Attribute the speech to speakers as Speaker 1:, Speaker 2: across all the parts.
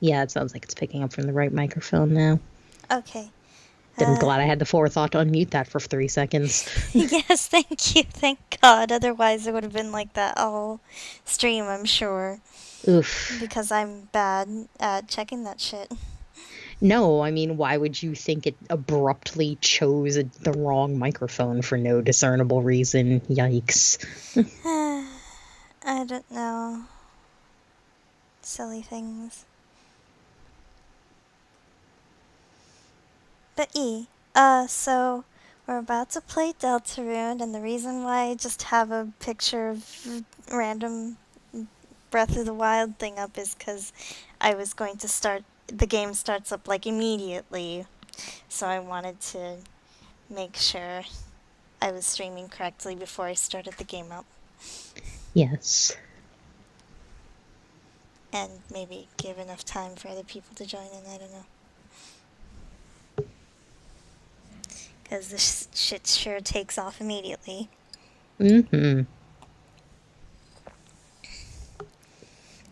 Speaker 1: Yeah, it sounds like it's picking up from the right microphone now.
Speaker 2: Okay.
Speaker 1: I'm glad I had the forethought to unmute that for 3 seconds.
Speaker 2: Yes, thank you. Thank God. Otherwise, it would have been like that all stream, I'm sure.
Speaker 1: Oof.
Speaker 2: Because I'm bad at checking that shit.
Speaker 1: No, I mean, why would you think it abruptly chose the wrong microphone for no discernible reason? Yikes.
Speaker 2: I don't know. Silly things. But so we're about to play Deltarune, and the reason why I just have a picture of random Breath of the Wild thing up is because I was going to start, the game starts up like immediately, so I wanted to make sure I was streaming correctly before I started the game up.
Speaker 1: Yes.
Speaker 2: And maybe give enough time for other people to join in, I don't know. Because this shit sure takes off immediately.
Speaker 1: Mm-hmm.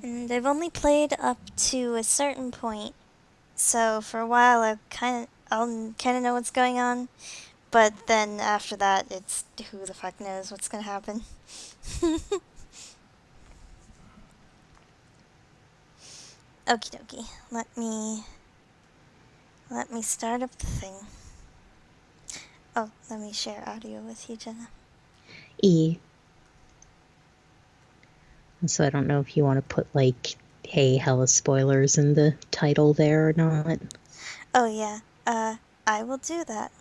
Speaker 2: And I've only played up to a certain point, so for a while I'll kind of know what's going on, but then after that, it's who the fuck knows what's gonna happen. Okie dokie. Let me start up the thing. Oh, let me share audio with you, Jenna.
Speaker 1: E. So I don't know if you want to put, like, hey, hella spoilers in the title there or not.
Speaker 2: Oh, yeah. I will do that.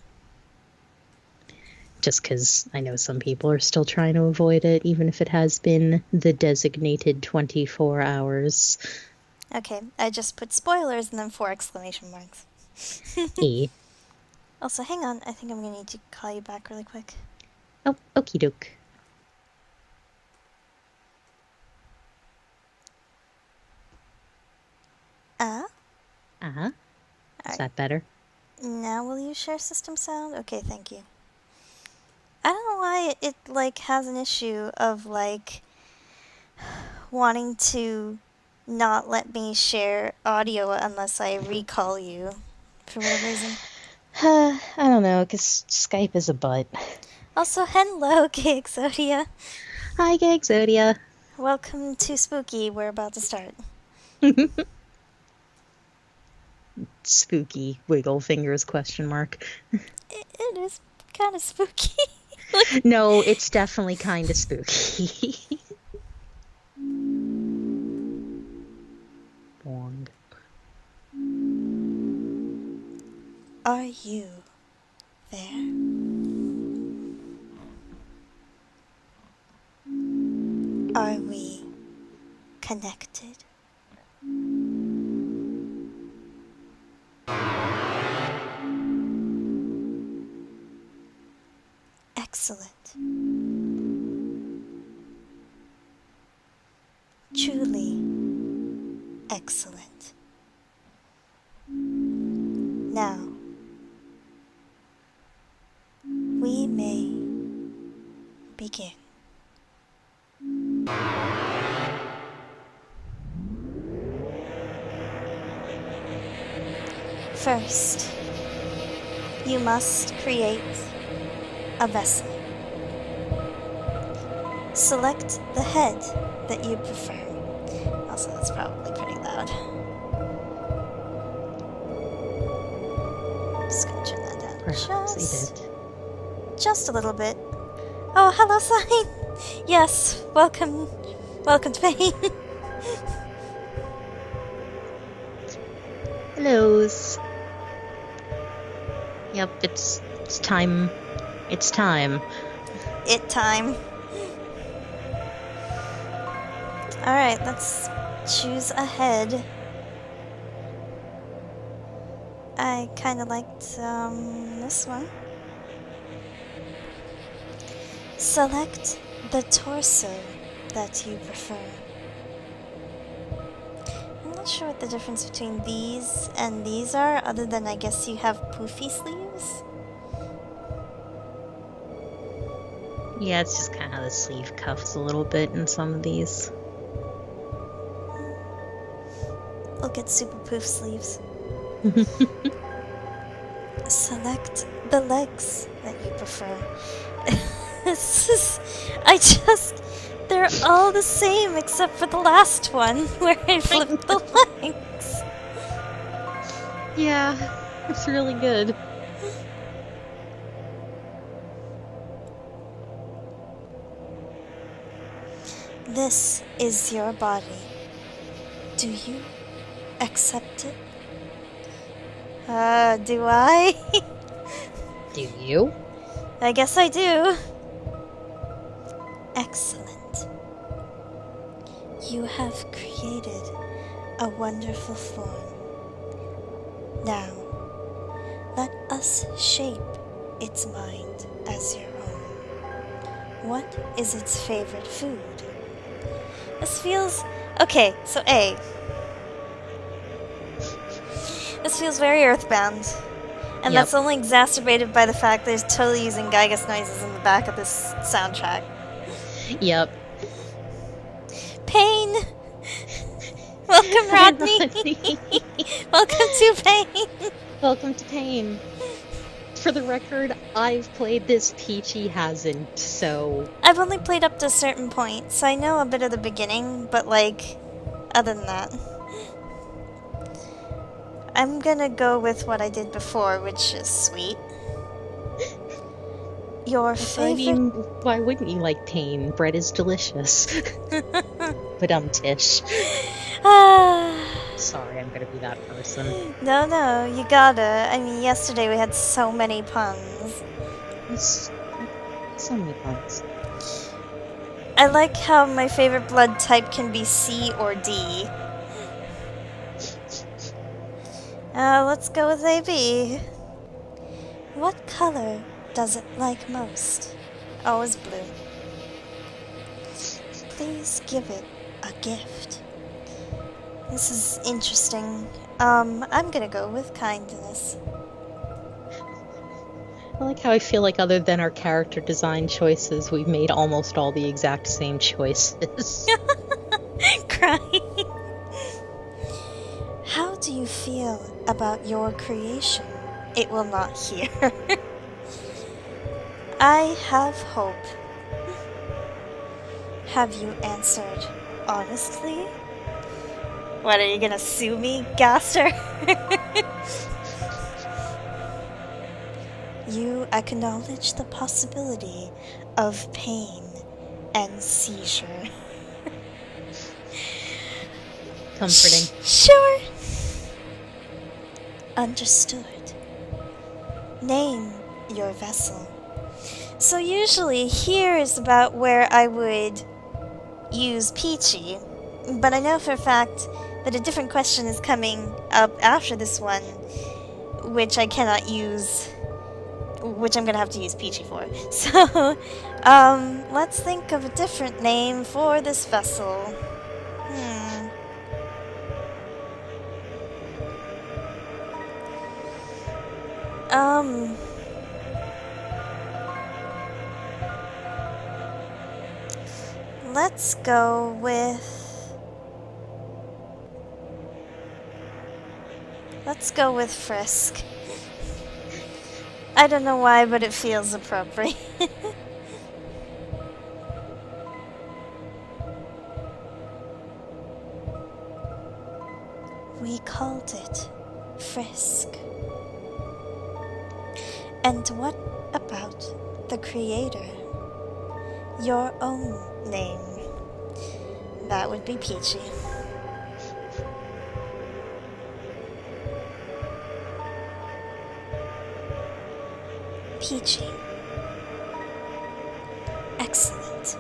Speaker 1: Just because I know some people are still trying to avoid it, even if it has been the designated 24 hours.
Speaker 2: Okay, I just put spoilers and then 4 exclamation marks.
Speaker 1: E.
Speaker 2: Also, hang on. I think I'm gonna need to call you back really quick.
Speaker 1: Oh, okie doke. Uh-huh. Is that better?
Speaker 2: Now will you share system sound? Okay, thank you. I don't know why it like has an issue of like wanting to not let me share audio unless I recall you for whatever reason.
Speaker 1: I don't know, because Skype is a butt.
Speaker 2: Also, hello, Exodia.
Speaker 1: Hi, Exodia.
Speaker 2: Welcome to Spooky. We're about to start.
Speaker 1: Spooky wiggle fingers question mark.
Speaker 2: It is kind of spooky.
Speaker 1: No, it's definitely kind of spooky. Bong.
Speaker 2: Are you there? Are we connected? Excellent. Truly excellent. Now, we may begin. First, you must create a vessel. Select the head that you prefer. Also, that's probably pretty loud. Just gonna turn that down just a little bit. Oh, hello, Sign. Yes, welcome to Pain.
Speaker 1: Hellos. Yep, it's time. It's time.
Speaker 2: It time. Alright, let's choose a head. I kinda liked this one. Select the torso that you prefer. I'm not sure what the difference between these and these are, other than I guess you have poofy sleeves.
Speaker 1: Yeah, it's just kind of the sleeve cuffs a little bit in some of these.
Speaker 2: We'll get super poof sleeves. Select the legs that you prefer. I just. They're all the same except for the last one where I flipped the legs.
Speaker 1: Yeah, it's really good.
Speaker 2: This is your body. Do you accept it? Do I?
Speaker 1: Do you?
Speaker 2: I guess I do. Excellent. You have created a wonderful form. Now, let us shape its mind as your own. What is its favorite food? This feels... Okay, so A. This feels very earthbound. And
Speaker 1: Yep.
Speaker 2: that's only exacerbated by the fact that it's totally using Gygus noises in the back of this soundtrack.
Speaker 1: Yep.
Speaker 2: Pain! Welcome, Rodney! Welcome to Pain!
Speaker 1: Welcome to Pain. For the record, I've played this, Peachy hasn't, so...
Speaker 2: I've only played up to a certain point, so I know a bit of the beginning, but like, other than that. I'm gonna go with what I did before, which is sweet. Your favorite...
Speaker 1: I mean, why wouldn't you like Pain? Bread is delicious. But Tish. Sorry, I'm gonna be that person.
Speaker 2: No, you gotta. I mean, yesterday we had so many puns.
Speaker 1: So many puns.
Speaker 2: I like how my favorite blood type can be C or D. Let's go with AB. What color does it like most? Always blue. Please give it a gift. This is interesting. I'm gonna go with kindness.
Speaker 1: I like how I feel like other than our character design choices, we've made almost all the exact same choices.
Speaker 2: Crying. How do you feel about your creation? It will not hear. I have hope. Have you answered honestly? What, are you gonna sue me, Gaster? You acknowledge the possibility of pain and seizure.
Speaker 1: Comforting.
Speaker 2: Sure. Understood. Name your vessel. So usually here is about where I would use Peachy, but I know for a fact that a different question is coming up after this one, which I cannot use, which I'm gonna have to use Peachy for. So, let's think of a different name for this vessel. Let's go with... Let's go with Frisk. I don't know why, but it feels appropriate. We called it Frisk. And what about the creator? Your own name. That would be Peachy. Peachy. Excellent.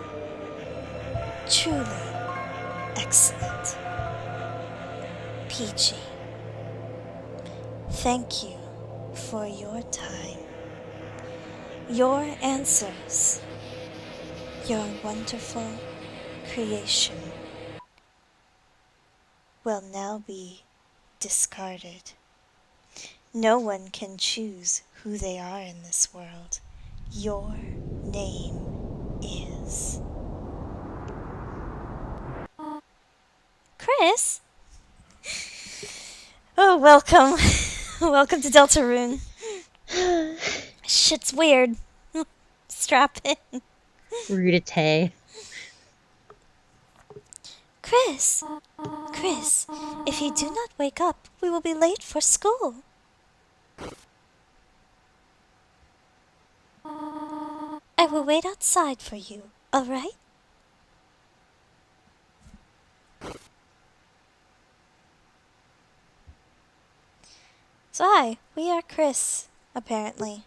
Speaker 2: Truly excellent. Peachy. Thank you for your time. Your answers. Your wonderful creation will now be discarded. No one can choose who they are in this world. Your name is... Chris? Oh, welcome. Welcome to Deltarune. Shit's weird. Strap in.
Speaker 1: Rudite.
Speaker 2: Chris! Chris, if you do not wake up, we will be late for school. I will wait outside for you, alright? So hi, we are Chris, apparently.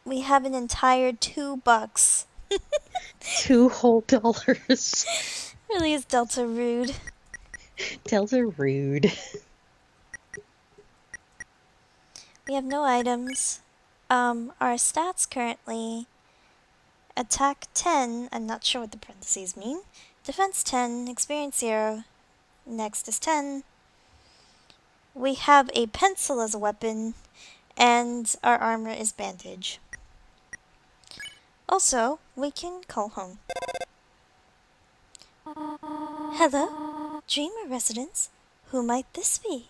Speaker 2: We have an entire $2.
Speaker 1: $2 whole.
Speaker 2: Really is Delta rude.
Speaker 1: Delta rude.
Speaker 2: We have no items. Our stats currently: attack 10, I'm not sure what the parentheses mean. Defense 10, experience 0. Next is 10. We have a pencil as a weapon, and our armor is bandage. Also, we can call home. Hello, Dreamer residence. Who might this be?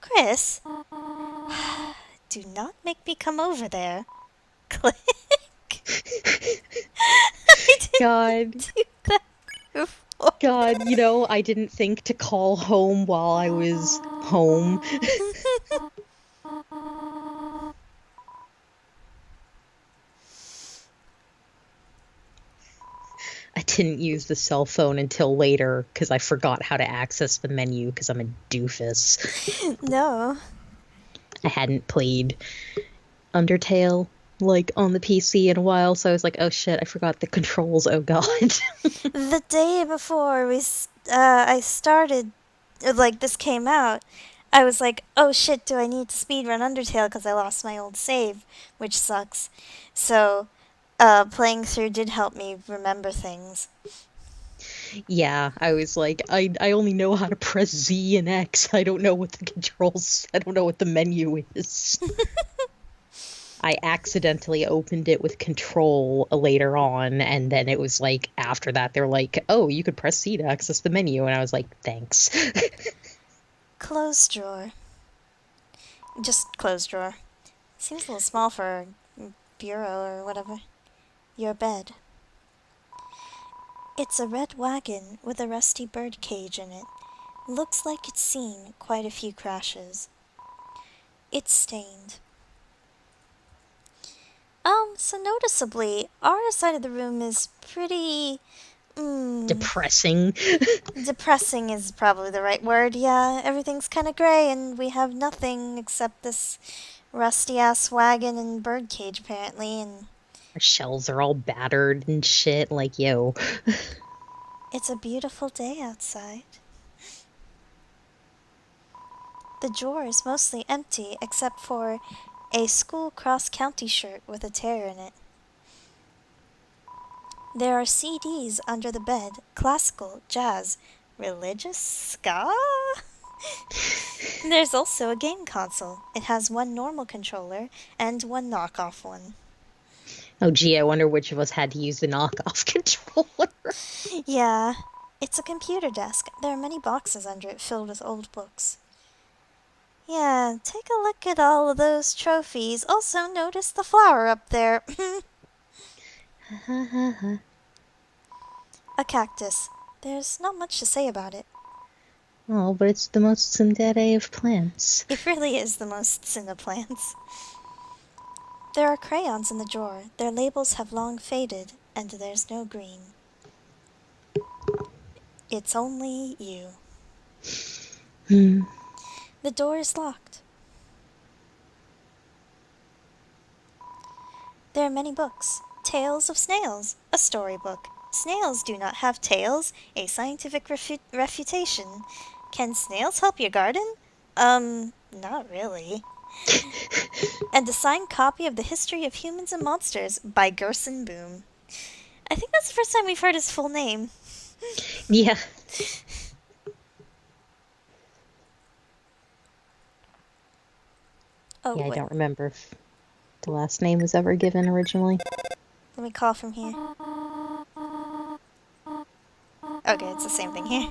Speaker 2: Chris? Do not make me come over there. Click. I didn't
Speaker 1: God.
Speaker 2: do that before.
Speaker 1: God, I didn't think to call home while I was home. I didn't use the cell phone until later because I forgot how to access the menu because I'm a doofus.
Speaker 2: No.
Speaker 1: I hadn't played Undertale on the PC in a while, so I was like, oh shit, I forgot the controls, oh god.
Speaker 2: The day before I started, this came out, I was like, oh shit, do I need to speedrun Undertale because I lost my old save, which sucks. So, playing through did help me remember things.
Speaker 1: Yeah, I was like, I only know how to press Z and X. I don't know what I don't know what the menu is. I accidentally opened it with control later on, and then it was like, after that, they're like, oh, you could press C to access the menu, and I was like, thanks.
Speaker 2: Clothes drawer. Just clothes drawer. Seems a little small for a bureau or whatever. Your bed. It's a red wagon with a rusty bird cage in it. Looks like it's seen quite a few crashes. It's stained. So noticeably, our side of the room is pretty...
Speaker 1: Depressing.
Speaker 2: Depressing is probably the right word, yeah. Everything's kind of gray, and we have nothing except this rusty-ass wagon and bird cage, apparently, and...
Speaker 1: Our shelves are all battered and shit, yo.
Speaker 2: It's a beautiful day outside. The drawer is mostly empty, except for a school cross-county shirt with a tear in it. There are CDs under the bed: classical, jazz, religious, ska? There's also a game console. It has one normal controller and one knockoff one.
Speaker 1: Oh gee, I wonder which of us had to use the knockoff controller.
Speaker 2: Yeah, it's a computer desk. There are many boxes under it filled with old books. Yeah, take a look at all of those trophies. Also, notice the flower up there. A cactus. There's not much to say about it.
Speaker 1: Oh, but it's the most tsundere of plants.
Speaker 2: It really is the most tsuna plants. There are crayons in the drawer. Their labels have long faded, and there's no green. It's only you. The door is locked. There are many books. Tales of Snails, a storybook. Snails do not have tails, a scientific refutation. Can snails help your garden? Not really. And a signed copy of The History of Humans and Monsters by Gerson Boom. I think that's the first time we've heard his full name.
Speaker 1: Yeah.
Speaker 2: Oh,
Speaker 1: yeah, I
Speaker 2: wait.
Speaker 1: don't remember if the last name was ever given originally.
Speaker 2: Let me call from here. Okay, it's the same thing here.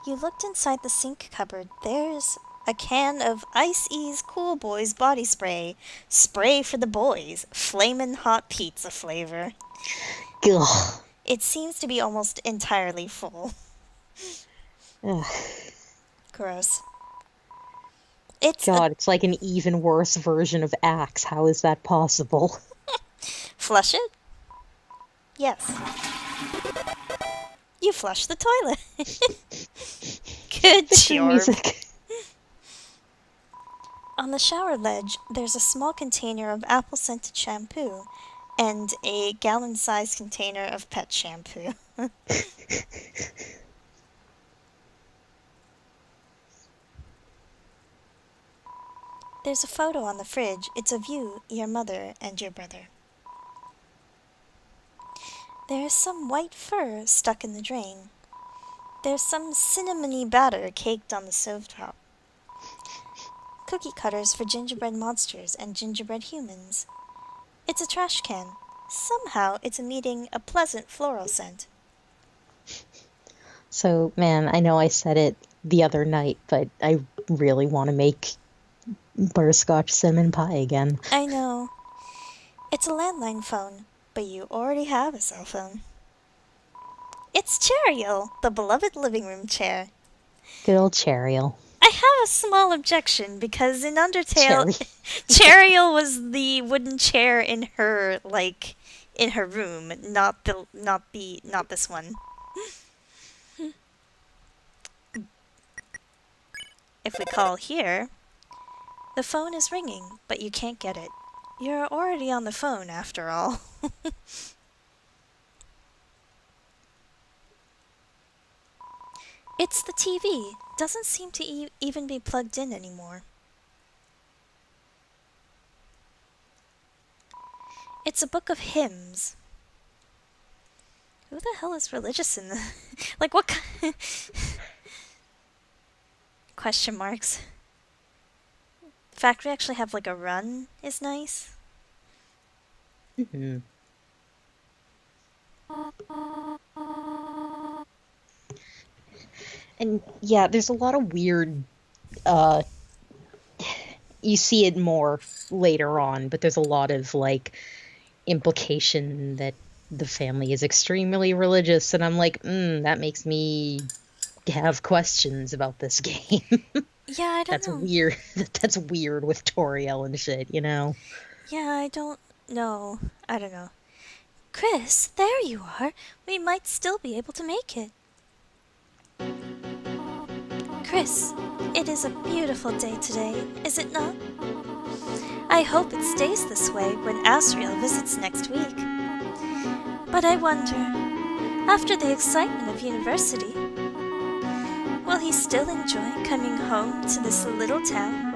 Speaker 2: You looked inside the sink cupboard. There's a can of Ice Ease Cool Boys body spray. Spray for the boys. Flamin' hot pizza flavor.
Speaker 1: Ugh.
Speaker 2: It seems to be almost entirely full.
Speaker 1: Ugh.
Speaker 2: Gross. It's a
Speaker 1: God, it's like an even worse version of Axe. How is that possible?
Speaker 2: flush it? Yes. You flush the toilet. Good
Speaker 1: Picture
Speaker 2: job.
Speaker 1: music.
Speaker 2: On the shower ledge, there's a small container of apple-scented shampoo and a gallon-sized container of pet shampoo. There's a photo on the fridge. It's of you, your mother, and your brother. There is some white fur stuck in the drain. There's some cinnamony batter caked on the stovetop. Cookie cutters for gingerbread monsters and gingerbread humans. It's a trash can. Somehow it's emitting a pleasant floral scent.
Speaker 1: So, man, I know I said it the other night, but I really want to make butterscotch cinnamon pie again.
Speaker 2: I know. It's a landline phone, but you already have a cell phone. It's Chariel, the beloved living room chair.
Speaker 1: Good old Chariel.
Speaker 2: I have a small objection because in Undertale,
Speaker 1: Cherry.
Speaker 2: Chariel was the wooden chair in her room, not this one. If we call here, the phone is ringing, but you can't get it. You're already on the phone after all. It's the TV. Doesn't seem to even be plugged in anymore. It's a book of hymns. Who the hell is religious in the... like, what kind... Question marks. The fact we actually have, like, a run is nice.
Speaker 1: Mm-hmm. And yeah, there's a lot of weird, you see it more later on, but there's a lot of, like, implication that the family is extremely religious, and I'm like, that makes me have questions about this game.
Speaker 2: Yeah, I don't know.
Speaker 1: Weird. That's weird with Toriel and shit, you know?
Speaker 2: Yeah, I don't know. I don't know. Chris, there you are. We might still be able to make it. Chris, it is a beautiful day today, is it not? I hope it stays this way when Asriel visits next week. But I wonder, after the excitement of university, will he still enjoy coming home to this little town?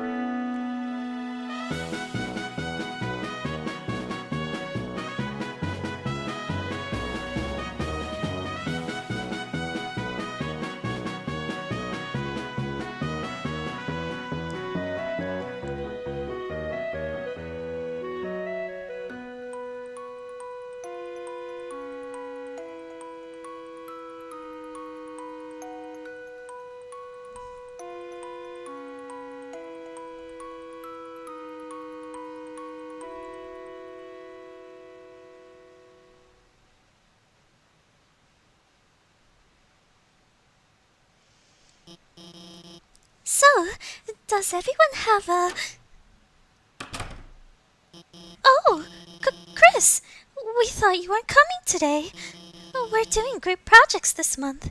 Speaker 2: So, does everyone have a... Oh, Chris, we thought you weren't coming today. We're doing group projects this month.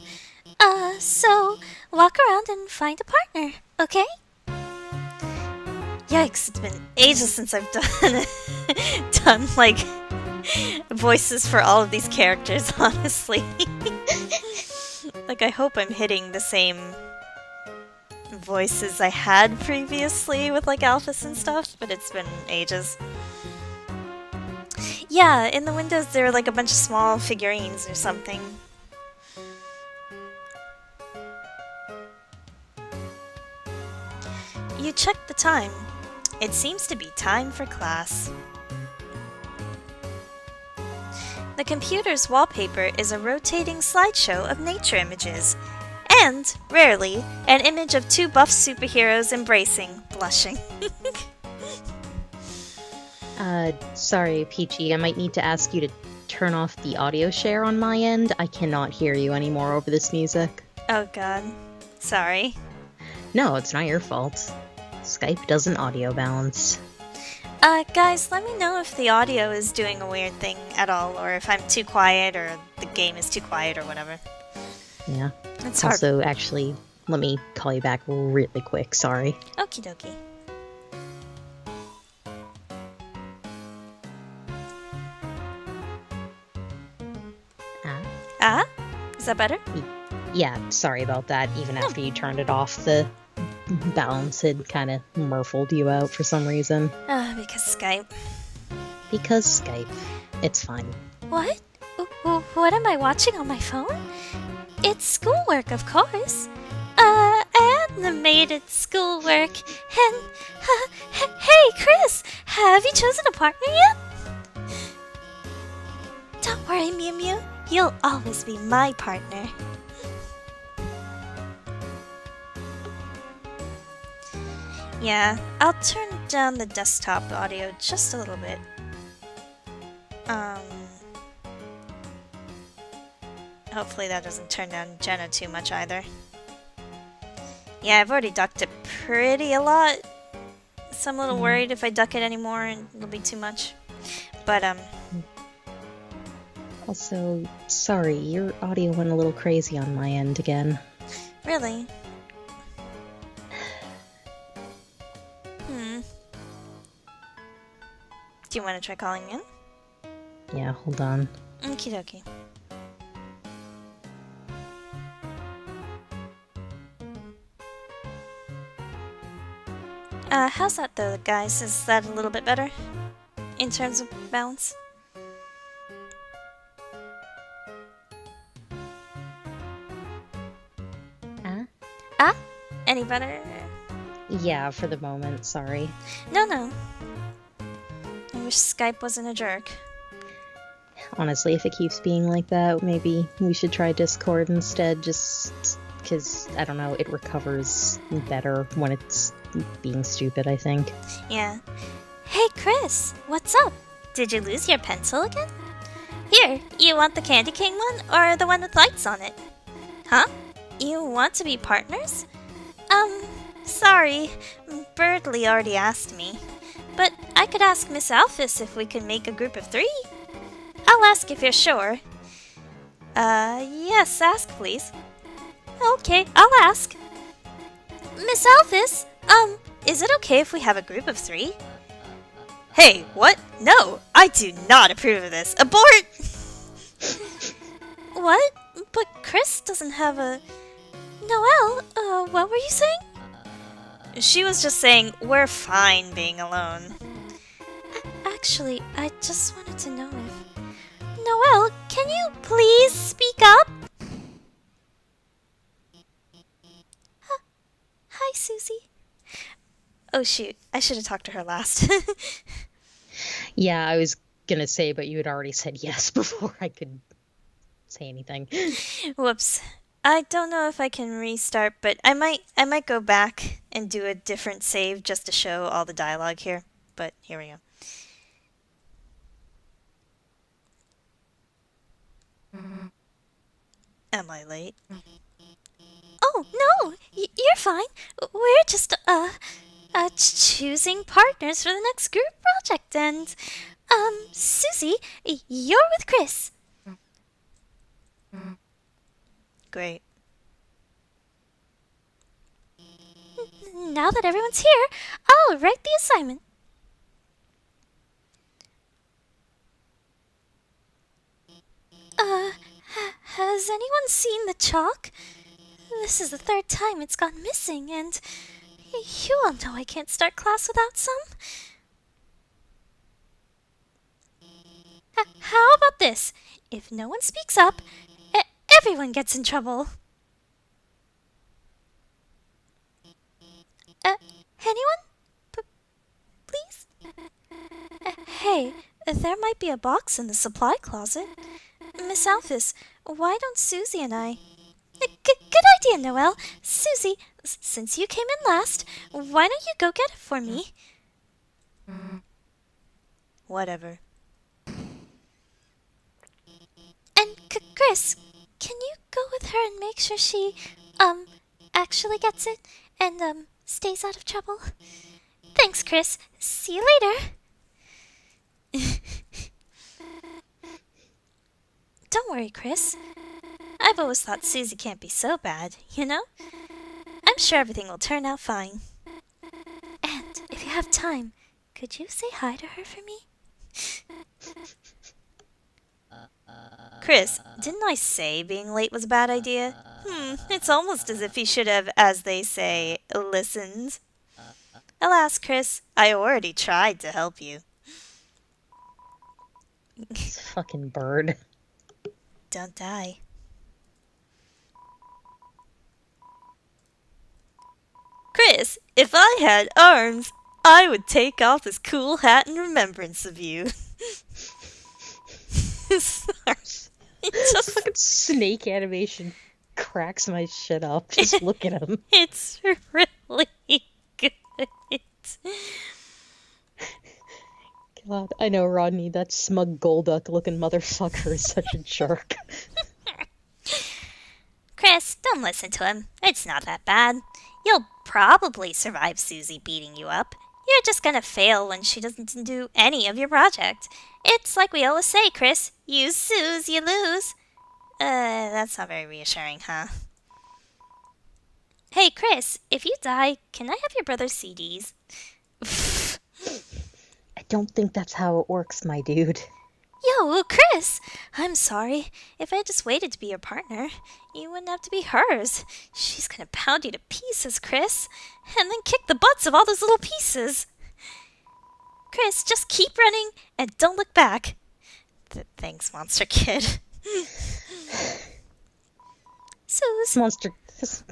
Speaker 2: So walk around and find a partner, okay? Yikes, it's been ages since I've done like voices for all of these characters, honestly. Like, I hope I'm hitting the same voices I had previously with like Alphys and stuff, but it's been ages. Yeah, in the windows there are like a bunch of small figurines or something. You check the time. It seems to be time for class. The computer's wallpaper is a rotating slideshow of nature images. and, rarely, an image of two buff superheroes embracing, blushing.
Speaker 1: Sorry, Peachy, I might need to ask you to turn off the audio share on my end. I cannot hear you anymore over this music.
Speaker 2: Oh god. Sorry.
Speaker 1: No, it's not your fault. Skype doesn't audio balance.
Speaker 2: Guys, let me know if the audio is doing a weird thing at all, or if I'm too quiet, or the game is too quiet, or whatever.
Speaker 1: Yeah.
Speaker 2: It's hard.
Speaker 1: Also, actually, let me call you back really quick, sorry.
Speaker 2: Okie dokie. Is that better?
Speaker 1: Yeah, sorry about that. Even after you turned it off, the balance had kind of murfled you out for some reason.
Speaker 2: Because Skype.
Speaker 1: Because Skype. It's fine.
Speaker 2: What? What am I watching on my phone? It's schoolwork, of course. Animated schoolwork. And, hey, Chris, have you chosen a partner yet? Don't worry, Mew Mew. You'll always be my partner. Yeah, I'll turn down the desktop audio just a little bit. Hopefully that doesn't turn down Jenna too much either. Yeah, I've already ducked it pretty a lot, so I'm a little worried if I duck it anymore and it'll be too much. But,
Speaker 1: Also, sorry, your audio went a little crazy on my end again.
Speaker 2: Really? Do you want to try calling in?
Speaker 1: Yeah, hold on.
Speaker 2: Okie dokie. How's that though, guys? Is that a little bit better? In terms of balance? Any better?
Speaker 1: Yeah, for the moment, sorry.
Speaker 2: No. I wish Skype wasn't a jerk.
Speaker 1: Honestly, if it keeps being like that, maybe we should try Discord instead, just because, I don't know, it recovers better when it's being stupid, I think.
Speaker 2: Yeah. Hey, Chris, what's up? Did you lose your pencil again? Here, you want the Candy King one, or the one with lights on it? Huh? You want to be partners? Sorry, Birdly already asked me. But I could ask Miss Alphys if we could make a group of 3. I'll ask if you're sure. Yes, ask please. Okay, I'll ask. Miss Alphys, is it okay if we have a group of 3? Hey, what? No, I do not approve of this. Abort! What? But Chris doesn't have a... Noelle, what were you saying? She was just saying, we're fine being alone. Actually, I just wanted to know if... Noelle, can you please speak up? Hi, Suzie. Oh shoot, I should have talked to her last.
Speaker 1: Yeah, I was gonna say, but you had already said yes before I could say anything.
Speaker 2: Whoops. I don't know if I can restart, but I might go back and do a different save just to show all the dialogue here. But here we go. Am I late? Oh, no! You're fine. We're just, choosing partners for the next group project, and, Suzie, you're with Chris. Great. Now that everyone's here, I'll write the assignment. Has anyone seen the chalk? This is the 3rd time it's gone missing, and you all know I can't start class without some. How about this? If no one speaks up, everyone gets in trouble. Anyone? Please? Hey, there might be a box in the supply closet. Miss Alphys, why don't Suzie and I... Good idea, Noelle. Suzie, since you came in last, why don't you go get it for me? Whatever. And Chris, can you go with her and make sure she, actually gets it and, stays out of trouble? Thanks, Chris. See you later. Don't worry, Chris. I've always thought Suzie can't be so bad, you know? I'm sure everything will turn out fine. And if you have time, could you say hi to her for me? Chris, didn't I say being late was a bad idea? It's almost as if he should have, as they say, listened. Alas, Chris, I already tried to help you.
Speaker 1: This fucking bird.
Speaker 2: Don't die. Chris, if I had arms, I would take off this cool hat in remembrance of you. Sorry.
Speaker 1: Just fucking snake animation cracks my shit up. Just look at him.
Speaker 2: It's really good.
Speaker 1: God, I know Rodney, that smug Golduck looking motherfucker is such a jerk.
Speaker 2: Chris, don't listen to him. It's not that bad. You'll probably survive Suzie beating you up. You're just gonna fail when she doesn't do any of your project. It's like we always say, Chris. You Suze, you lose. That's not very reassuring, huh? Hey, Chris, if you die, can I have your brother's CDs?
Speaker 1: I don't think that's how it works, my dude.
Speaker 2: Yo, Chris! I'm sorry. If I had just waited to be your partner, you wouldn't have to be hers. She's gonna pound you to pieces, Chris. And then kick the butts of all those little pieces. Chris, just keep running and don't look back. Thanks, Monster Kid. Suze.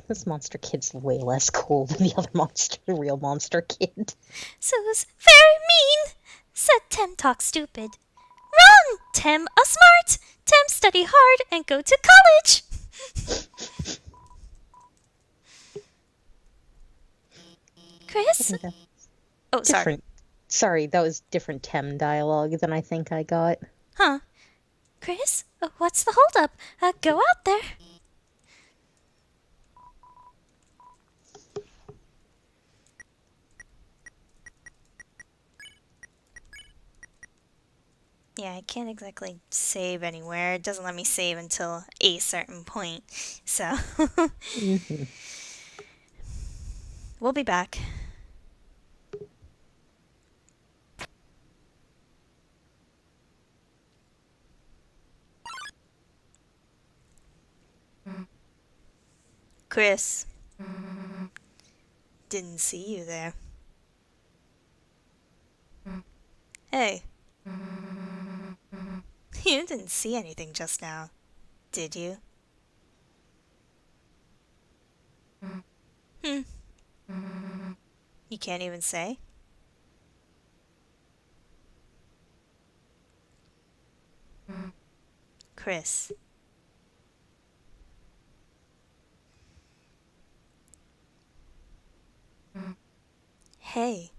Speaker 1: This monster kid's way less cool than the real monster kid.
Speaker 2: Suze, very mean, said Tem talk stupid. Run, Tem a smart. Tem study hard and go to college. Chris? Oh, sorry.
Speaker 1: Sorry, that was different Tem dialogue than I think I got.
Speaker 2: Huh. Chris, what's the holdup? Go out there. Yeah, I can't exactly save anywhere. It doesn't let me save until a certain point. So, we'll be back. Chris. Didn't see you there. Hey. You didn't see anything just now, did you? You can't even say? Chris. Hey.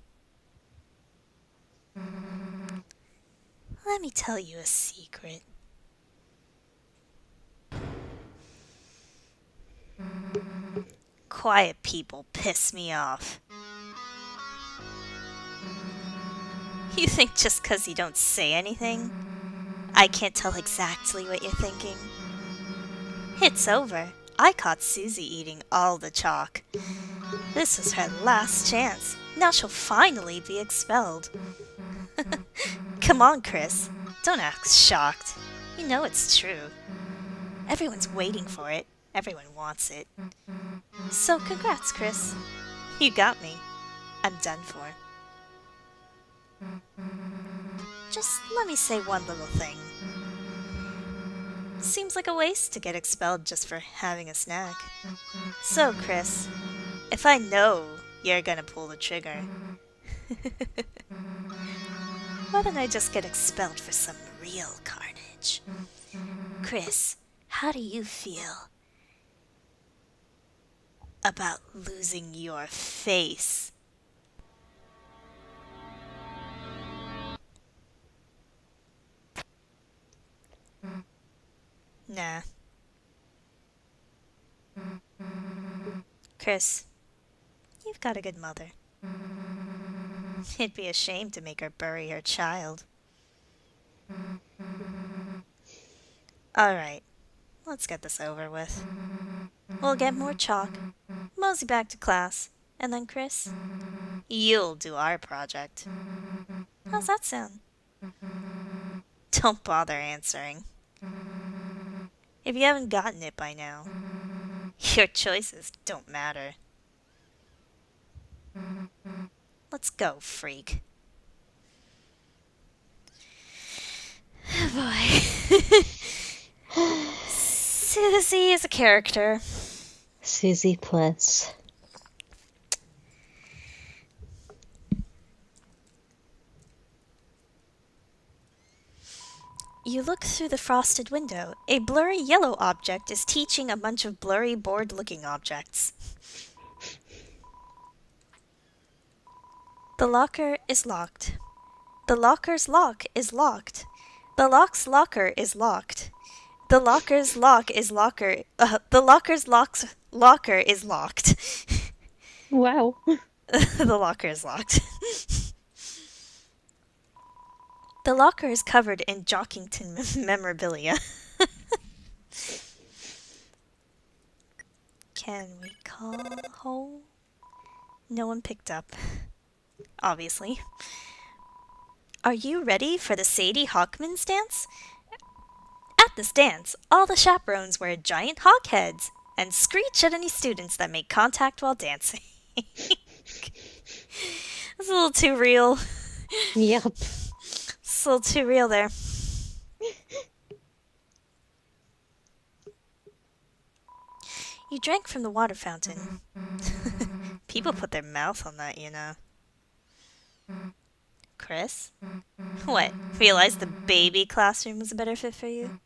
Speaker 2: Let me tell you a secret. Quiet people piss me off. You think just 'cause you don't say anything, I can't tell exactly what you're thinking? It's over. I caught Suzie eating all the chalk. This is her last chance. Now she'll finally be expelled. Come on, Chris. Don't act shocked. You know it's true. Everyone's waiting for it. Everyone wants it. So congrats, Chris. You got me. I'm done for. Just let me say one little thing. Seems like a waste to get expelled just for having a snack. So, Chris, if I know you're gonna pull the trigger, why don't I just get expelled for some real carnage? Chris, how do you feel? about losing your face. Nah. Chris, you've got a good mother. It'd be a shame to make her bury her child. Alright, let's get this over with. We'll get more chalk, mosey back to class, and then Chris, you'll do our project. How's that sound? Don't bother answering. If you haven't gotten it by now, your choices don't matter. Let's go, freak. Boy. Suzie is a character.
Speaker 1: Suzie plus.
Speaker 2: You look through the frosted window. A blurry yellow object is teaching a bunch of blurry, bored-looking objects. The locker is locked. The locker's lock is locked. The lock's locker is locked. The locker's lock is locker. The locker's locker is locked.
Speaker 1: Wow.
Speaker 2: The locker is locked. The locker is covered in Jockington memorabilia. Can we call home? No one picked up. Obviously. Are you ready for the Sadie Hawkman's dance? At this dance, all the chaperones wear giant hawk heads and screech at any students that make contact while dancing. That's a little too real.
Speaker 1: Yep.
Speaker 2: It's a little too real there. You drank from the water fountain. People put their mouth on that, you know. Chris? What, realized the baby classroom was a better fit for you?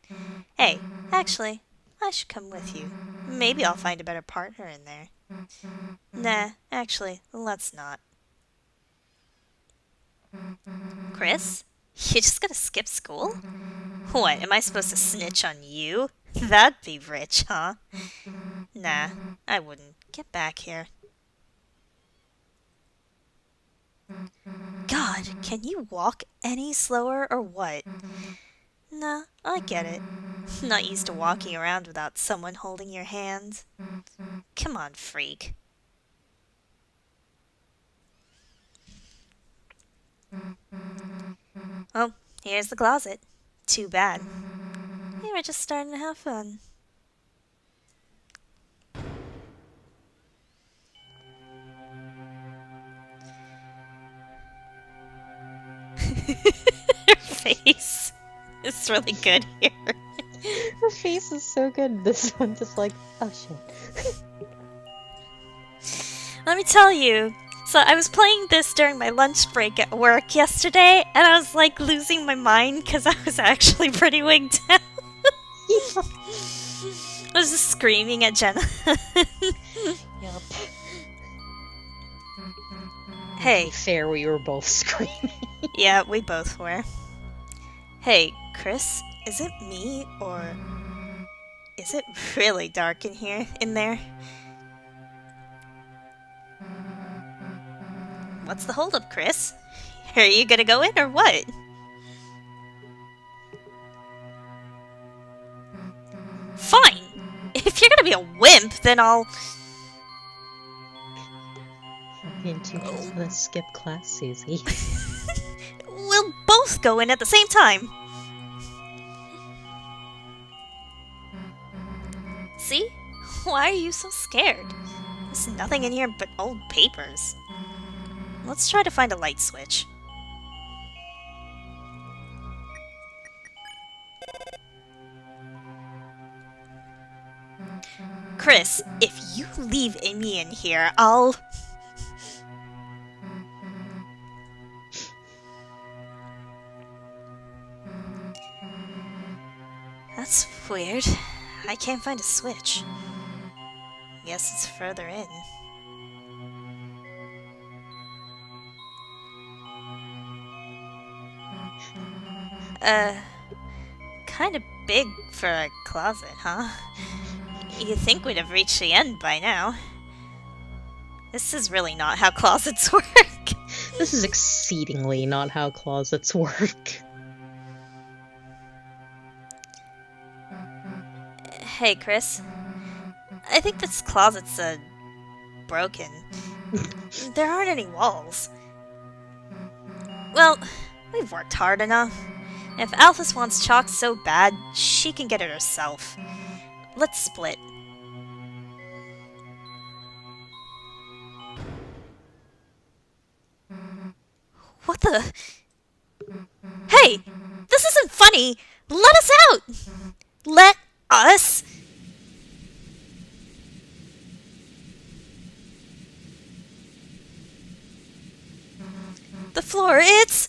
Speaker 2: Hey, actually, I should come with you. Maybe I'll find a better partner in there. Nah, actually, let's not. Chris? You just gonna skip school? What, am I supposed to snitch on you? That'd be rich, huh? Nah, I wouldn't. Get back here. God, can you walk any slower or what? Nah, I get it. Not used to walking around without someone holding your hand. Come on, freak. Oh, here's the closet. Too bad. We were just starting to have fun. Her face is really good here.
Speaker 1: Her face is so good. This one just like, oh shit.
Speaker 2: Let me tell you. So I was playing this during my lunch break at work yesterday, and I was like losing my mind because I was actually pretty wigged out. I was just screaming at Jenna.
Speaker 1: Yep.
Speaker 2: Hey.
Speaker 1: Fair, we were both screaming.
Speaker 2: Yeah, we both were. Hey, Chris, is it me, or is it really dark in there? What's the holdup, Chris? Are you gonna go in, or what? Fine! If you're gonna be a wimp, then I'll...
Speaker 1: Didn't you just want to skip class, Suzie?
Speaker 2: We'll both go in at the same time! See? Why are you so scared? There's nothing in here but old papers. Let's try to find a light switch. Chris, if you leave me in here, I'll... That's weird. I can't find a switch. guess it's further in. Kind of big for a closet, huh? You'd think we'd have reached the end by now. This is really not how closets work.
Speaker 1: This is exceedingly not how closets work.
Speaker 2: Hey, Chris. I think this closet's, broken. There aren't any walls. Well, we've worked hard enough. If Alphys wants chalk so bad, she can get it herself. Let's split. What the? Hey! This isn't funny! Let us out! Let us! The floor, it's...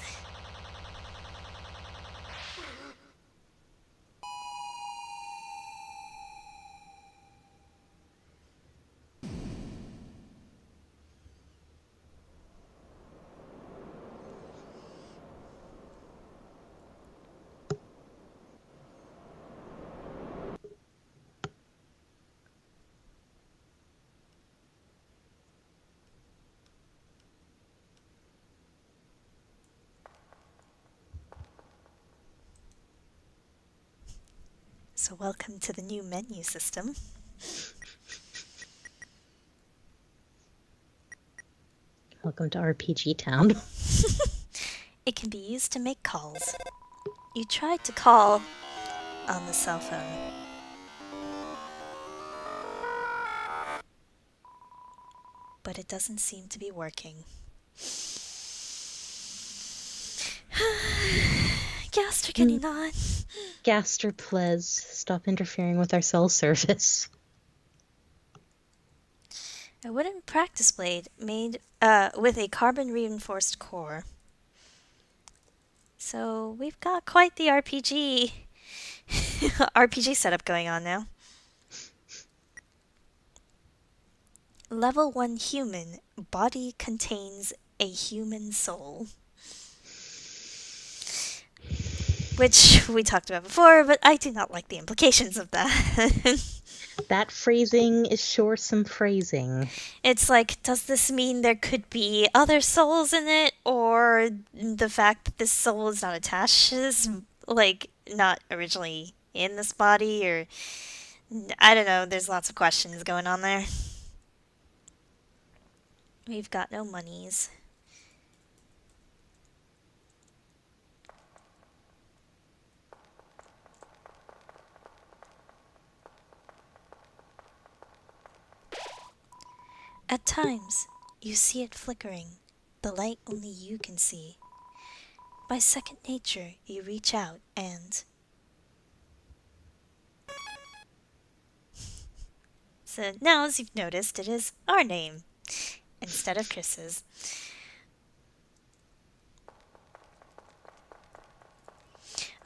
Speaker 2: So welcome to the new menu system.
Speaker 1: Welcome to RPG Town.
Speaker 2: It can be used to make calls. You tried to call on the cell phone. But it doesn't seem to be working. Gastric any not?
Speaker 1: Gaster, please stop interfering with our cell service.
Speaker 2: A wooden practice blade made with a carbon-reinforced core. So we've got quite the RPG RPG setup going on now. Level 1 human. Body contains a human soul. Which we talked about before, but I do not like the implications of that.
Speaker 1: That phrasing is sure some phrasing.
Speaker 2: It's like, does this mean there could be other souls in it? Or the fact that this soul is not attached is, like, not originally in this body? Or, I don't know, there's lots of questions going on there. We've got no monies. At times, you see it flickering, the light only you can see. By second nature, you reach out and... So now, as you've noticed, it is our name, instead of Chris's.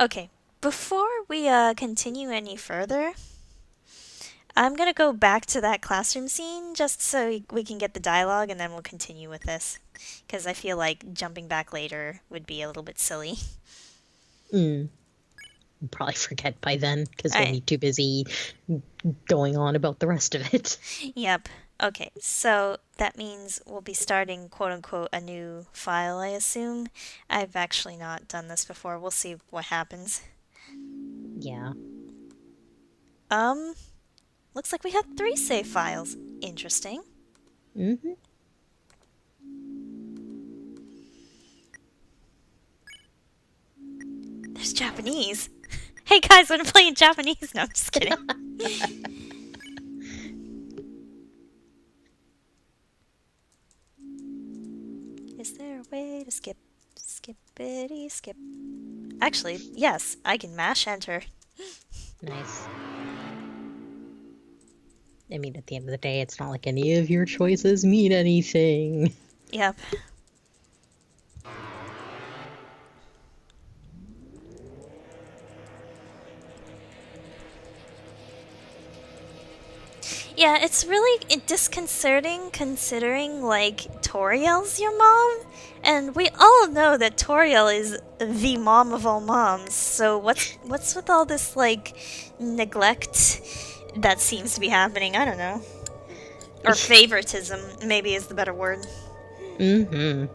Speaker 2: Okay, before we continue any further... I'm gonna go back to that classroom scene just so we can get the dialogue and then we'll continue with this. Because I feel like jumping back later would be a little bit silly.
Speaker 1: I'll probably forget by then because we'll be too busy going on about the rest of it.
Speaker 2: Yep. Okay, so that means we'll be starting quote-unquote a new file, I assume. I've actually not done this before. We'll see what happens.
Speaker 1: Yeah.
Speaker 2: Looks like we have 3 save files. Interesting.
Speaker 1: Mm-hmm.
Speaker 2: There's Japanese. Hey guys, I'm playing Japanese. No, I'm just kidding. Is there a way to skippity skip? Actually, yes, I can mash enter.
Speaker 1: Nice. I mean, at the end of the day, it's not like any of your choices mean anything.
Speaker 2: Yep. Yeah, it's really disconcerting considering, like, Toriel's your mom, and we all know that Toriel is the mom of all moms. So what's with all this like neglect that seems to be happening? I don't know. Or favoritism, maybe is the better word.
Speaker 1: Mm-hmm.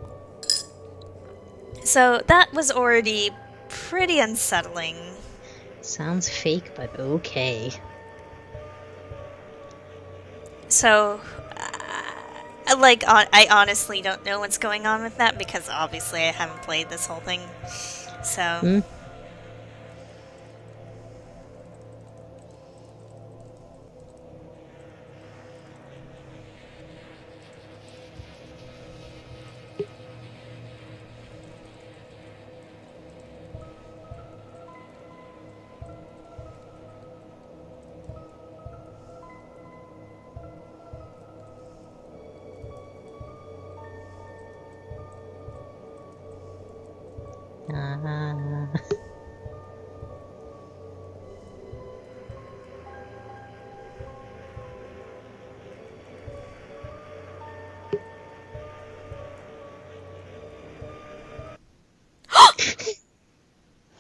Speaker 2: So that was already pretty unsettling.
Speaker 1: Sounds fake, but okay.
Speaker 2: So, I honestly don't know what's going on with that because obviously I haven't played this whole thing. So,
Speaker 1: Mm. Uh,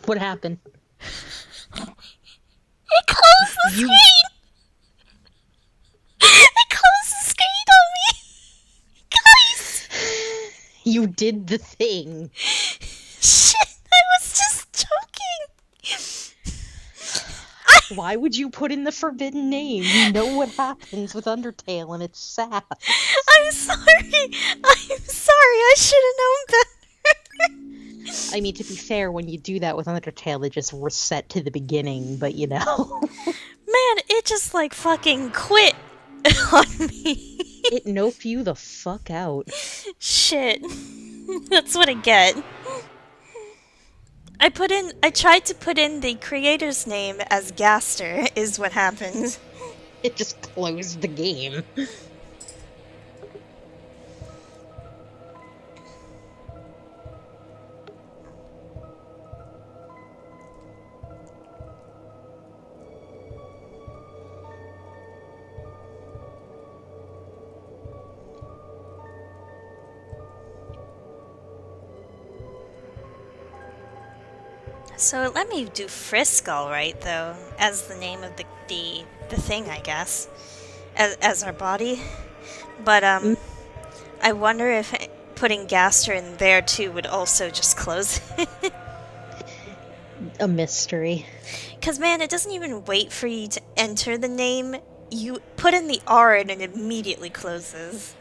Speaker 1: what happened?
Speaker 2: it closed the
Speaker 1: You
Speaker 2: screen! It closed the screen on me! Guys!
Speaker 1: you did the thing.
Speaker 2: Shit, I was just joking!
Speaker 1: Why would you put in the forbidden name? You know what happens with Undertale, and it's sad.
Speaker 2: I'm sorry! I'm sorry, I should have known better!
Speaker 1: I mean, to be fair, when you do that with Undertale, it just reset to the beginning, but you know.
Speaker 2: Man, it just like fucking quit on me.
Speaker 1: It noped you the fuck out.
Speaker 2: Shit. That's what I get. I tried to put in the creator's name as Gaster, is what happened.
Speaker 1: It just closed the game.
Speaker 2: So let me do Frisk alright, though, as the name of the thing, I guess. As our body. But,
Speaker 1: Mm.
Speaker 2: I wonder if putting Gaster in there, too, would also just close it.
Speaker 1: A mystery.
Speaker 2: Because, man, it doesn't even wait for you to enter the name. You put in the R and it immediately closes.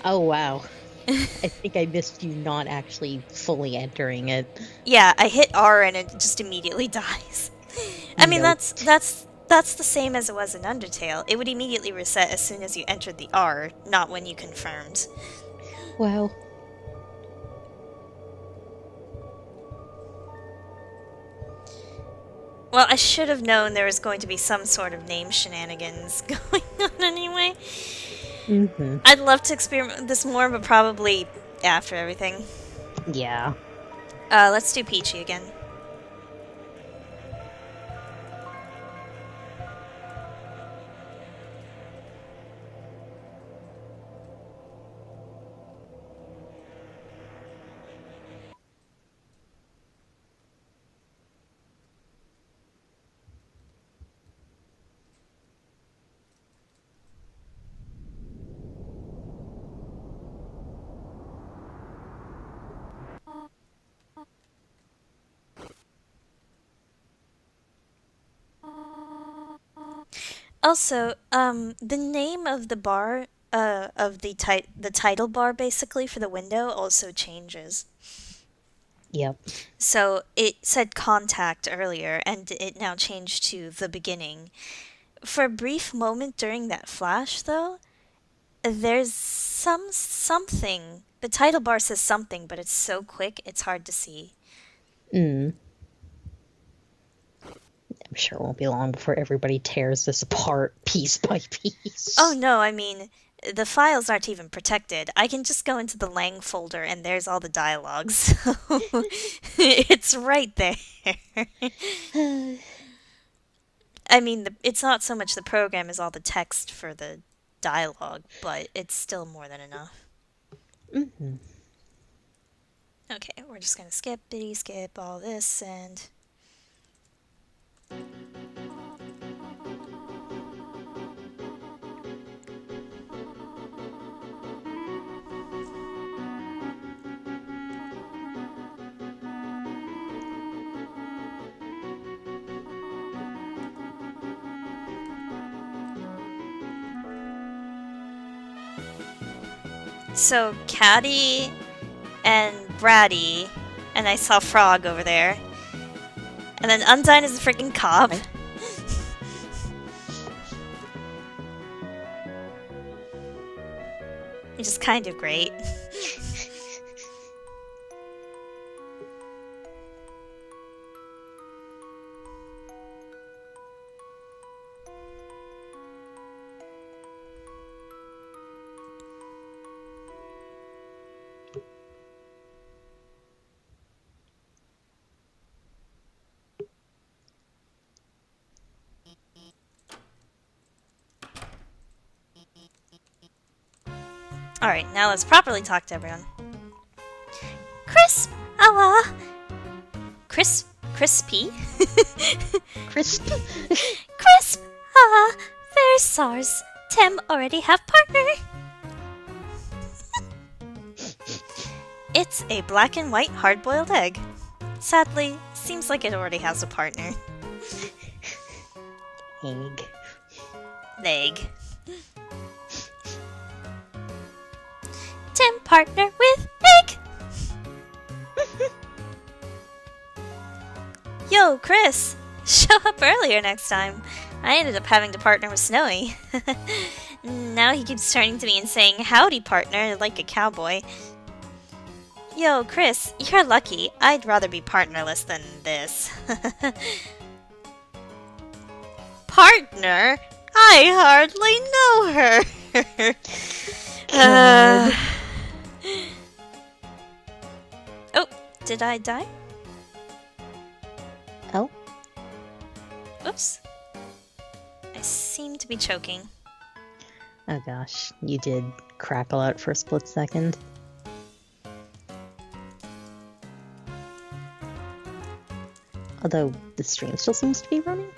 Speaker 1: Oh, wow. I think I missed you not actually fully entering it.
Speaker 2: Yeah, I hit R and it just immediately dies. I mean,
Speaker 1: Nope.
Speaker 2: that's the same as it was in Undertale. It would immediately reset as soon as you entered the R, not when you confirmed.
Speaker 1: Wow.
Speaker 2: Well, I should have known there was going to be some sort of name shenanigans going on anyway.
Speaker 1: Mm-hmm.
Speaker 2: I'd love to experiment with this more, but probably after everything.
Speaker 1: Yeah.
Speaker 2: Let's do Peachy again. Also, the name of the bar, of the title bar basically for the window also changes.
Speaker 1: Yep.
Speaker 2: So it said contact earlier, and it now changed to the beginning. For a brief moment during that flash, though, there's something. The title bar says something, but it's so quick it's hard to see.
Speaker 1: Mm. I'm sure it won't be long before everybody tears this apart piece by piece.
Speaker 2: Oh no, I mean, the files aren't even protected. I can just go into the Lang folder and there's all the dialogue, so it's right there. I mean, it's not so much the program as all the text for the dialogue, but it's still more than enough.
Speaker 1: Mm-hmm.
Speaker 2: Okay, we're just gonna skip all this and. So, Caddy and Bratty, and I saw Frog over there. And then Undyne is a freaking cop.
Speaker 1: Right.
Speaker 2: Which is kind of great. Alright, now let's properly talk to everyone. Crisp! Crispy?
Speaker 1: Crisp.
Speaker 2: Crisp! Very SARS. Tim already have partner. It's a black and white hard-boiled egg. Sadly, seems like it already has a partner.
Speaker 1: Egg.
Speaker 2: Leg. Tim partner with egg. Yo, Chris, show up earlier next time. I ended up having to partner with Snowy. Now he keeps turning to me and saying, "Howdy, partner," like a cowboy. Yo, Chris, you're lucky. I'd rather be partnerless than this. Partner? I hardly know her. Oh, did I die?
Speaker 1: Oh.
Speaker 2: Oops. I seem to be choking.
Speaker 1: Oh gosh, you did crackle out for a split second. Although the stream still seems to be running.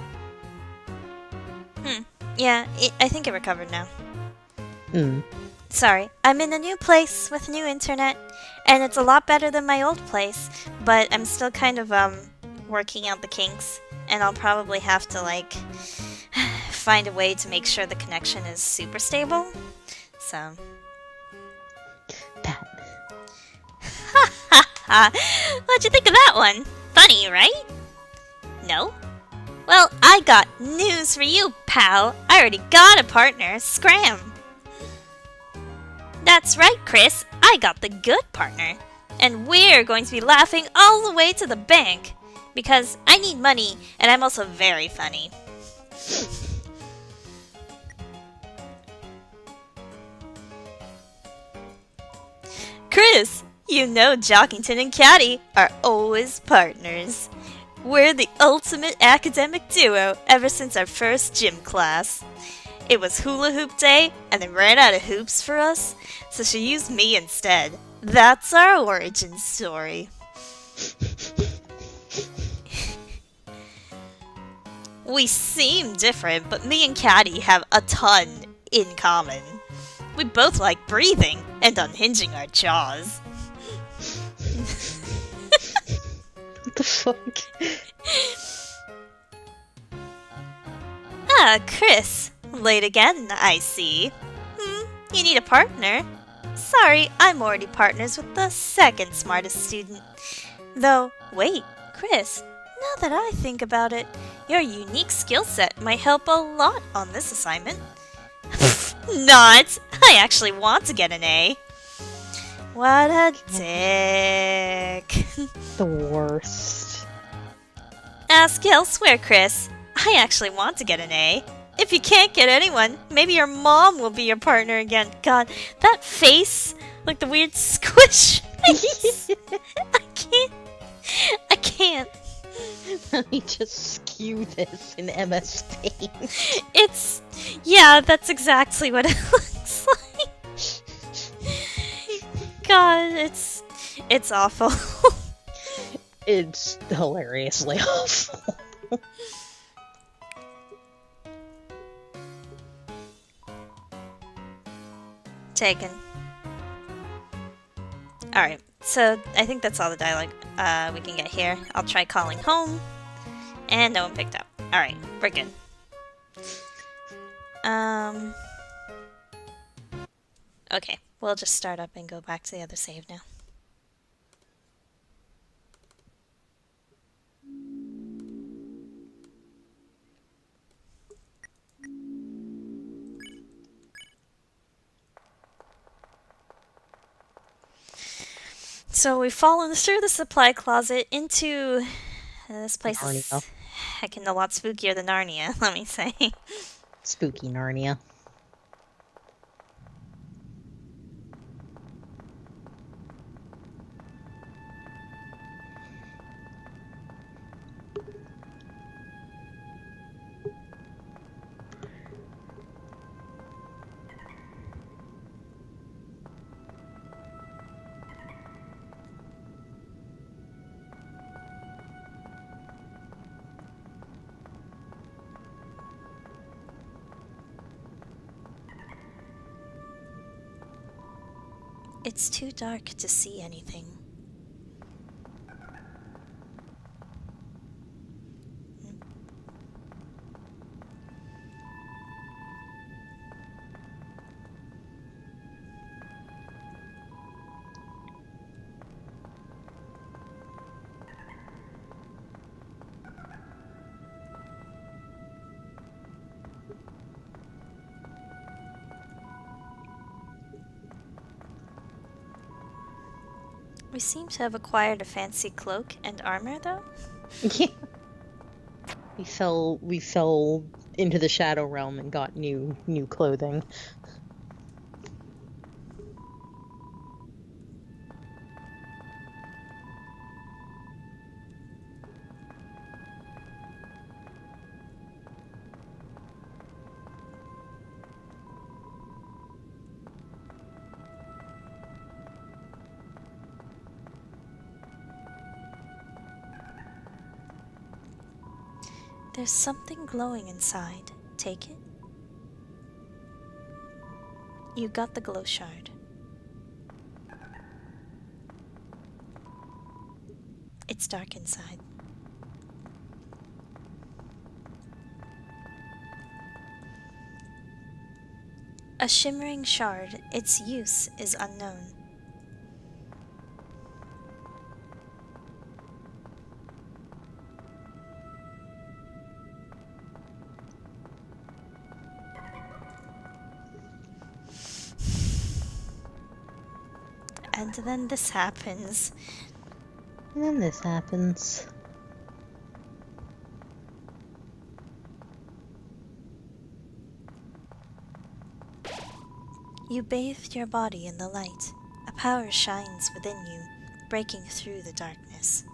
Speaker 2: Yeah, I think it recovered now.
Speaker 1: Hmm.
Speaker 2: Sorry, I'm in a new place with new internet, and it's a lot better than my old place, but I'm still kind of, working out the kinks, and I'll probably have to, like, find a way to make sure the connection is super stable, so.
Speaker 1: Pat.
Speaker 2: What'd you think of that one? Funny, right? No? Well, I got news for you, pal. I already got a partner, Scram. That's right, Chris. I got the good partner. And we're going to be laughing all the way to the bank. Because I need money, and I'm also very funny. Chris, you know Jockington and Caddy are always partners. We're the ultimate academic duo ever since our first gym class. It was hula hoop day, and they ran out of hoops for us, so she used me instead. That's our origin story. We seem different, but me and Caddy have a ton in common. We both like breathing and unhinging our jaws.
Speaker 1: What the fuck?
Speaker 2: Chris. Late again, I see. You need a partner? Sorry, I'm already partners with the second smartest student. Though, wait, Chris, now that I think about it, your unique skill set might help a lot on this assignment. Not! I actually want to get an A. What a dick.
Speaker 1: The worst.
Speaker 2: Ask elsewhere, Chris. I actually want to get an A. If you can't get anyone, maybe your mom will be your partner again. God, that face, like the weird squish face. I can't.
Speaker 1: Let me just skew this in MS Paint.
Speaker 2: Yeah, that's exactly what it looks like. God, it's awful.
Speaker 1: It's hilariously awful.
Speaker 2: Taken. Alright, so I think that's all the dialogue we can get here. I'll try calling home, and no one picked up. Alright, we're good. Okay, we'll just start up and go back to the other save now. So we've fallen through the supply closet into this place is
Speaker 1: Narnia.
Speaker 2: heckin' a lot spookier than Narnia, let me say.
Speaker 1: Spooky Narnia.
Speaker 2: It's too dark to see anything. We seem to have acquired a fancy cloak and armor, though.
Speaker 1: Yeah. We fell into the Shadow Realm and got new clothing.
Speaker 2: There's something glowing inside. Take it. You got the glow shard. It's dark inside. A shimmering shard. Its use is unknown. And then this happens.
Speaker 1: And then this happens.
Speaker 2: You bathed your body in the light. A power shines within you, breaking through the darkness.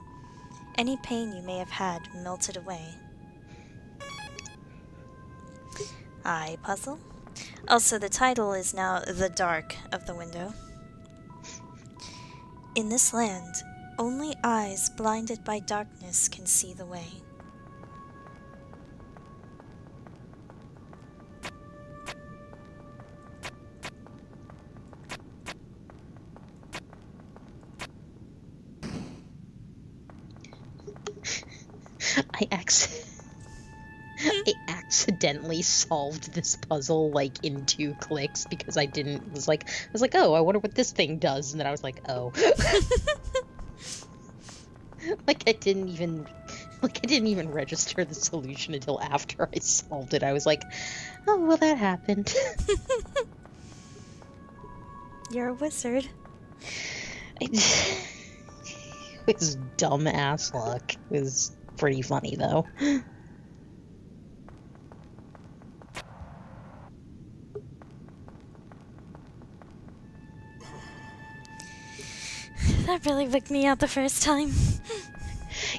Speaker 2: Any pain you may have had melted away. Eye puzzle. Also, the title is now The Dark of the Window. In this land, only eyes blinded by darkness can see the way.
Speaker 1: I accidentally solved this puzzle like in 2 clicks because I was like, oh, I wonder what this thing does, and then I was like, oh. like I didn't even register the solution until after I solved it. I was like, oh, well, that happened.
Speaker 2: You're a wizard.
Speaker 1: It was dumb-ass luck. It was pretty funny, though.
Speaker 2: That really wigged me out the first time.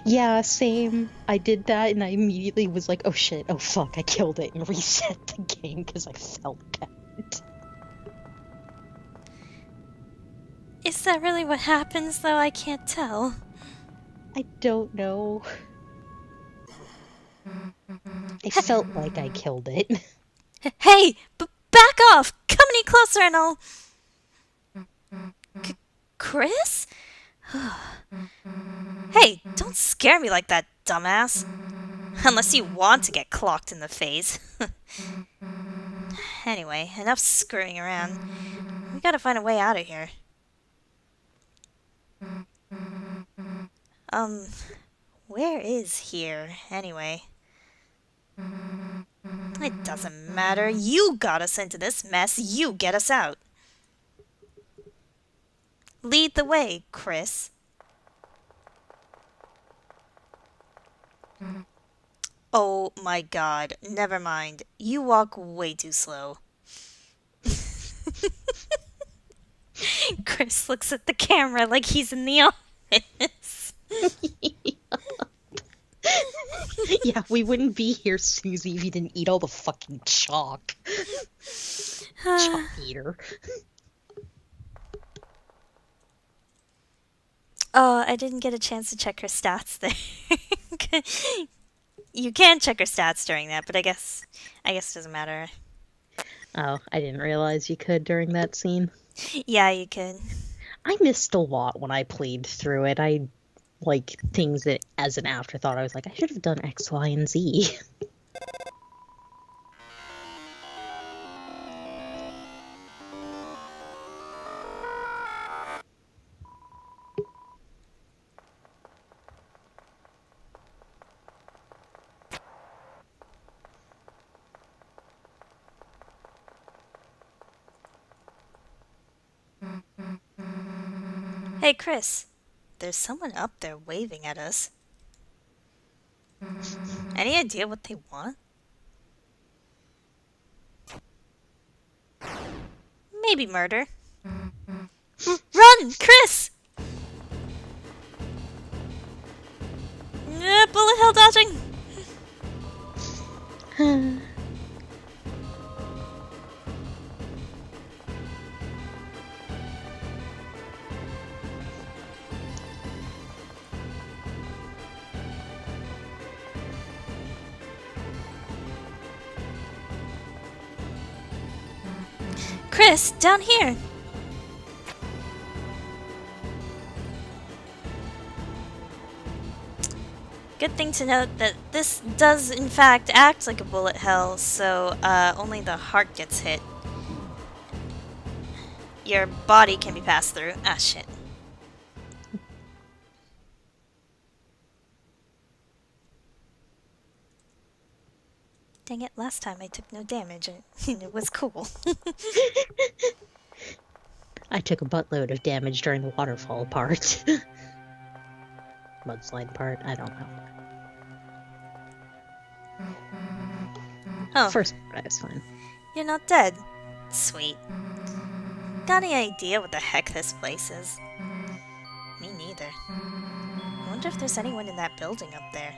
Speaker 1: Yeah, same. I did that and I immediately was like, oh shit, oh fuck, I killed it and reset the game because I felt bad.
Speaker 2: Is that really what happens, though? I can't tell.
Speaker 1: I don't know. I felt like I killed it.
Speaker 2: Hey! Back off! Come any closer and I'll. Chris? Hey, don't scare me like that, dumbass. Unless you want to get clocked in the face. Anyway, enough screwing around. We gotta find a way out of here. Um, where is here, anyway? It doesn't matter. You got us into this mess. You get us out. Lead the way, Chris. Oh my god. Never mind. You walk way too slow. Chris looks at the camera like he's in the office.
Speaker 1: Yeah, we wouldn't be here, Suzie, if you didn't eat all the fucking chalk. Chalk eater.
Speaker 2: Oh, I didn't get a chance to check her stats there. You can check her stats during that, but I guess it doesn't matter.
Speaker 1: Oh, I didn't realize you could during that scene.
Speaker 2: Yeah, you could.
Speaker 1: I missed a lot when I played through it. I like things that as an afterthought I was like, I should have done X, Y, and Z.
Speaker 2: Hey, Chris. There's someone up there waving at us. Any idea what they want? Maybe murder. Run, Chris! Bullet hell dodging! Chris, down here! Good thing to note that this does in fact act like a bullet hell, so only the heart gets hit. Your body can be passed through. Ah, shit. Dang it, last time I took no damage and it was cool.
Speaker 1: I took a buttload of damage during the waterfall part. Mudslide part, I don't know.
Speaker 2: Oh,
Speaker 1: First part, I was fine.
Speaker 2: you're not dead. Sweet. Got any idea what the heck this place is? Me neither. I wonder if there's anyone in that building up there.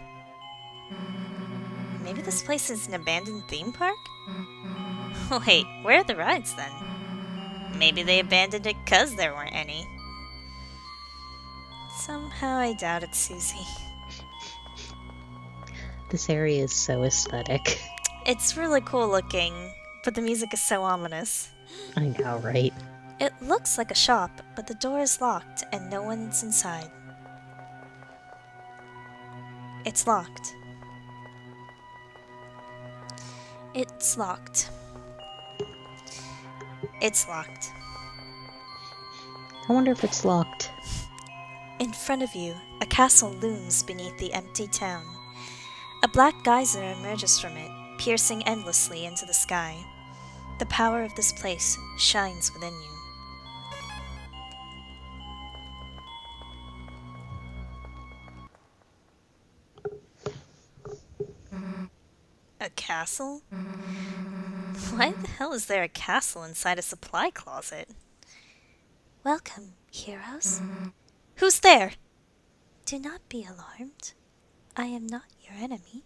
Speaker 2: Maybe this place is an abandoned theme park? Wait, where are the rides then? Maybe they abandoned it 'cause there weren't any. Somehow I doubt it, Suzie.
Speaker 1: This area is so aesthetic.
Speaker 2: It's really cool looking, but the music is so ominous.
Speaker 1: I know, right?
Speaker 2: It looks like a shop, but the door is locked and no one's inside. It's locked. It's locked. It's locked.
Speaker 1: I wonder if it's locked.
Speaker 2: In front of you, a castle looms beneath the empty town. A black geyser emerges from it, piercing endlessly into the sky. The power of this place shines within you. A castle? Why the hell is there a castle inside a supply closet? Welcome, heroes. Who's there? Do not be alarmed. I am not your enemy.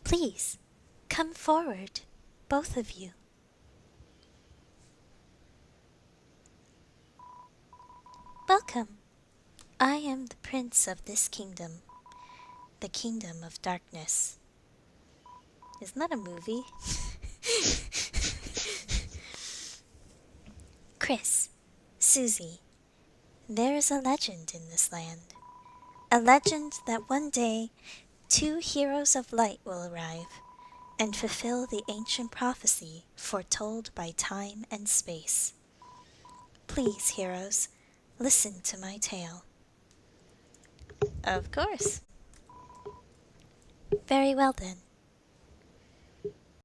Speaker 2: Please, come forward, both of you. Welcome. I am the prince of this kingdom, the kingdom of darkness. Isn't that a movie? Chris, Suzie, there is a legend in this land. A legend that one day 2 heroes of light will arrive and fulfill the ancient prophecy foretold by time and space. Please, heroes, listen to my tale. Of course. Very well then.